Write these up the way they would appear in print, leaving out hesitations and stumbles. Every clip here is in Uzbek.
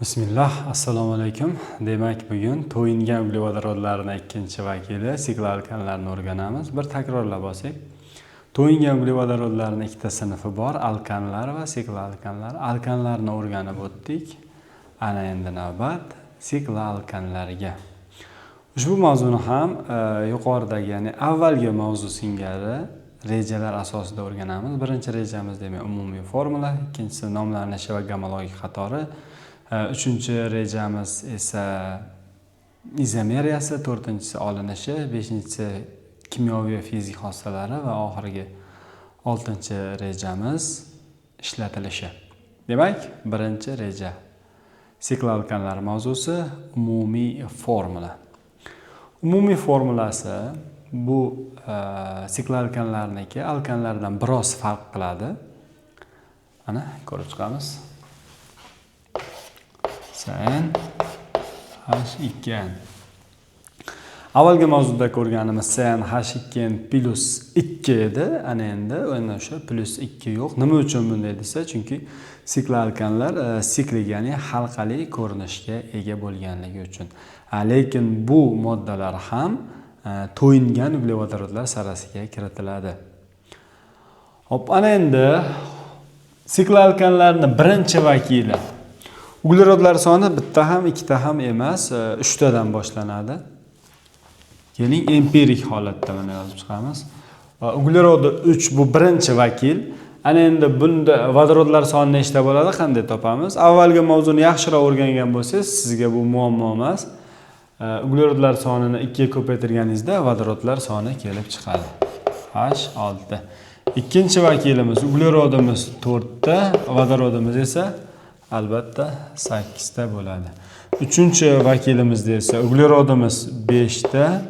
Bismillah, assalomu alaykum. Demak, bugun to'yingan uglevodorodlarning ikkinchi vakili siklalkanlarni o'rganamiz. Bir takrorlab olsak. To'yingan uglevodorodlarning ikkita sinfi bor, alkanlar va siklalkanlar. Alkanlarni o'rganib o'tdik. Ana endi navbat siklalkanlarga. Ushbu mavzuni ham yuqoridagi, ya'ni avvalgi mavzu singari rejalar asosida o'rganamiz. Birinchi rejamiz demak umumiy formula, ikkinchisi nomlanishi va gomologik qatori. Uchinchi rejamiz esa izomeriyasi, to'rtinchisi olinishi, beshinchisi kimyoviy va fizik xossalari va oxirgi 6-chi rejamiz ishlatilishi. Demak, birinchi reja siklalkanlar mavzusi umumiy formula. Umumiy formulasi bu siklalkanlarniki alkanlardan biroz farq qiladi. Ana ko'rib chiqamiz. Sen H2N. Avvalgi mavzuda ko'rganimiz sen H2N plus 2 edi. Ana endi o'sha plus 2 yo'q. Nima uchun bunday desa, chunki siklalkanlar siklik, ya'ni halqali ko'rinishga ega bo'lganligi uchun. Lekin bu moddalar ham to'yingan uglevodorodlar sarasiga kiritiladi. Hop, ana endi siklalkanlarning birinchi vakili. Uglerodlar soni bitta ham, ikkita ham emas, 3 tadan boshlanadi. Keling, empirik holatda mana yozib chiqamiz. Uglerodi 3 bu birinchi vakil. Ana endi bunda vodorodlar soni nechta bo'ladi, qanday topamiz? Avvalgi mavzuni yaxshiroq o'rgangan bo'lsangiz, sizga bu muammo emas. Uglerodlar sonini 2 ga ko'paytirganingizda vodorodlar soni kelib chiqadi. H6. Ikkinchi vakilimiz uglerodimiz 4 ta, vodorodimiz esa albatta 8 ta bo'ladi. Uchinchi vakilimizda esa uglerodimiz 5 ta,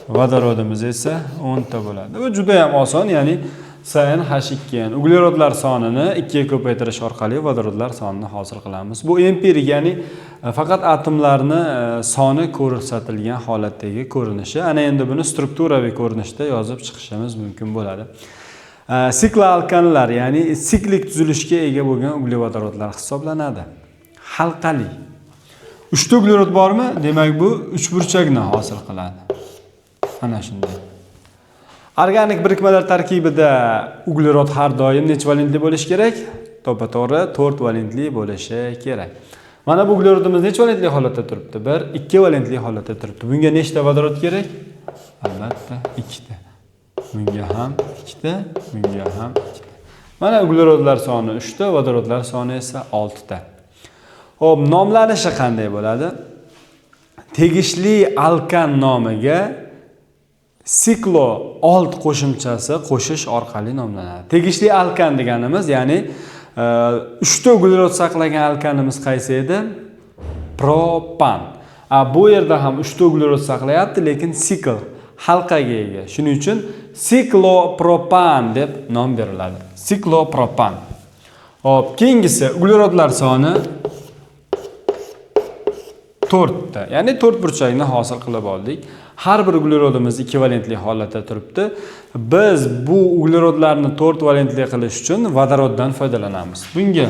vodorodimiz esa 10 ta bo'ladi. Bu juda ham oson, ya'ni CnH2n uglerodlar sonini 2 ga ko'paytirish orqali vodorodlar sonini hosil qilamiz. Bu empirik, ya'ni faqat atomlarni soni ko'rsatilgan holatdagi ko'rinishi. Ana endi buni strukturaviy ko'rinishda yozib chiqishimiz mumkin bo'ladi. Siklalkanlar, ya'ni siklik tuzilishga ega bo'lgan uglevodorodlar hisoblanadi. Halqali. 3 ta uglerod bormi? Demak, bu uchburchakni hosil qiladi. Ana shunday. Organik birikmalar tarkibida uglerod har doim nechta valentli bo'lishi kerak? To'g'ri 4 valentli bo'lishi kerak. Mana bu uglerodimiz nechta valentli holatda turibdi? 1, 2 valentli holatda turibdi. Bunga nechta vodorod kerak? Albatta 2 ta. Bunga ham 2 ta, bunga ham 2 ta. Mana uglerodlar soni 3 ta, vodorodlar soni esa 6 ta. Xo'p, nomlanishi qanday bo'ladi? Tegishli alkan nomiga siklo old qo'shimchasi qo'shish orqali nomlanadi. Tegishli alkan deganimiz, ya'ni 3 ta uglerod saqlagan alkanimiz qaysi edi? Propan. Bu yerda ham 3 ta uglerod saqlayapti, lekin sikl halqaga ega. Shuning uchun siklopropan deb nom beriladi. Siklopropan. Hop, keyingisi uglerodlar soni 4 ta. Ya'ni 4 burchakni hosil qilib oldik. Har bir uglerodimiz 2 valentli holatda turibdi. Biz bu uglerodlarni 4 valentli qilish uchun vodoroddan foydalanamiz. Bunga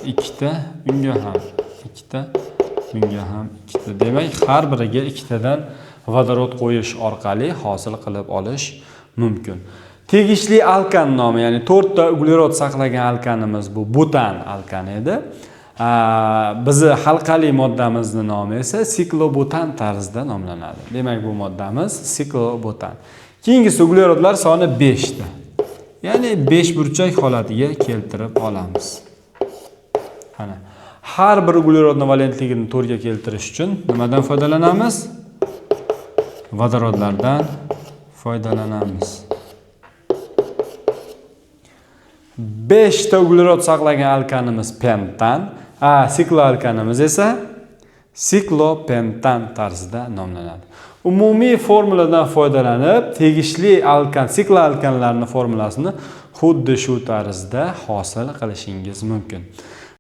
2 ta, bunga ham 2 ta, bunga ham 2 ta. Demak, har biriga 2 tadan vodorod qo'yish orqali hosil qilib olish mumkin. Tegishli alkan nomi, ya'ni 4 ta uglerod saqlagan alkanimiz bu butan alkan edi. Bizi halqali moddamizning nomi esa siklobutan tarzida nomlanadi. Demak, bu moddamiz siklobutan. Keyingisi uglerodlar soni 5 ta. Ya'ni 5 burchak holatiga keltirib olamiz. Ana, har bir uglerodning valentligini 4 ga keltirish uchun nimadan foydalanamiz? Vodorodlardan foydalanamiz. 5 ta uglerod saqlagan alkanimiz pentan, sikloalkanimiz esa siklopentan tarzida nomlanadi. Umumiy formuladan foydalanib, tegishli alkan, sikloalkanlarning formulasini xuddi shu tarzda hosil qilishingiz mumkin.